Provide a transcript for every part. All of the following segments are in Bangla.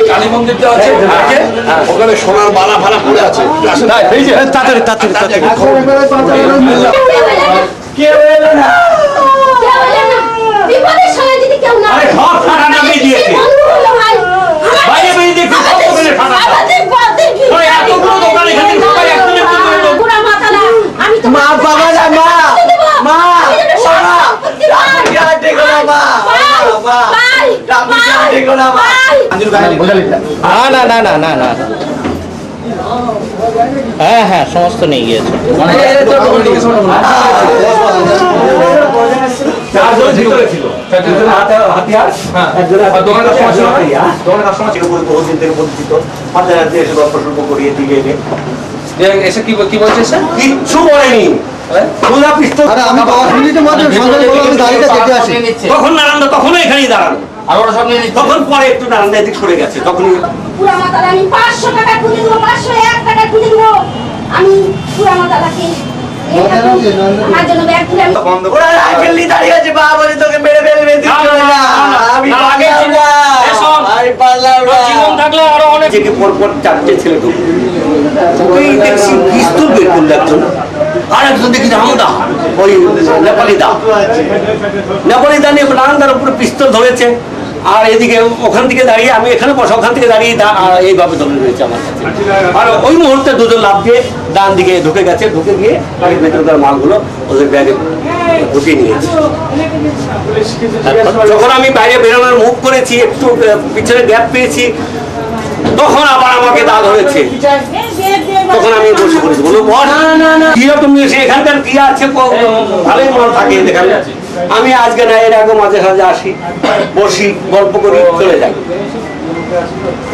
কালী মন্দিরটা আছে ওখানে সোনার মালা ফালা পড়ে আছে। তাড়াতাড়ি তাড়াতাড়ি তাড়াতাড়ি কেউ এলো না, বিপদের সময় যদি কেউ না আরে সব ফাটা নামিয়ে দিয়েছে বাইরে বেরিয়ে দেখি সব দোকানে ফাটা আমাদের বাদের কি ওই এতগুলো দোকান এখানে সবাই একদম পুরো মাথালা আমি তো মা বাবা না মা মা ইয়া দেখো না মা মা টাপি দেখো না মা না না না না না হ্যাঁ হ্যাঁ সমস্ত নিয়ে গিয়েছে। কিচ্ছু বলেনি তখন নারায়ণ তখনও এখানেই দাঁড়ানো তখন পরে একটু নারায়ণ এদিক সরে গেছে তখনই আমি 500 টাকা খুঁজে দেবো 501 টাকা খুঁজে দেবো আমি পুরা মাতালাকে আমার জন্য ব্যাগ তুলে আমি বন্ধ করে রাখেল নি দাঁড়িয়ে আছে বাবা বলে তোকে মেরে ফেলবে তুই চলে যা আমি আগে ছিল আমি পারলাম না জীবন থাকলে আরো অনেক থেকে পরপর চারটে ছেলে তো ওই দেখছি পিস্তল বের করে লাগতো আর একজন দেখি রামদা ওই নেপালি দা নিয়ে রামদার উপরে পিস্তল ধরেছে আর এদিকে ওখান থেকে দাঁড়িয়ে আমি এখানে বসা ওখান থেকে দাঁড়িয়ে এইভাবে ধরে রয়েছে আমার কাছে আর ওই মুহূর্তে দুজন লাফ দিয়ে ডান দিকে ঢুকে গেছে ঢুকে গিয়ে গাড়ির ভেতরকার মালগুলো ওদের ব্যাগে ঢুকিয়ে নিয়েছে। যখন আমি বাইরে বেরোনোর মুখ করেছি একটু পিছনে গ্যাপ পেয়েছি তখন আবার আমাকে দা ধরেছে তখন আমি বসে পড়েছি বলো কি তুমি এখানকার কি আছে ভালোই মাল থাকে এখানে আমি আজকে না এর আগে মাঝে সাঝে আসি বসি গল্প করি চলে যাই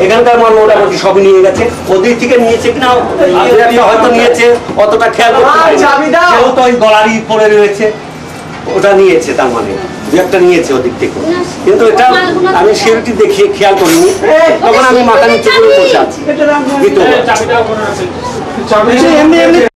এখানকার মাল মোটামুটি সবই নিয়ে গেছে ওদিক থেকে নিয়েছে কিনা হয়তো নিয়েছে অতটা খেয়াল করতে যেহেতু ওই গলারই পড়ে রয়েছে ওটা নিয়েছে তার মানে দু একটা নিয়েছে ওদিক থেকে কিন্তু এটা আমি সেটি দেখিয়ে খেয়াল করিনি তখন আমি মাথা নিচে করে বসে আছি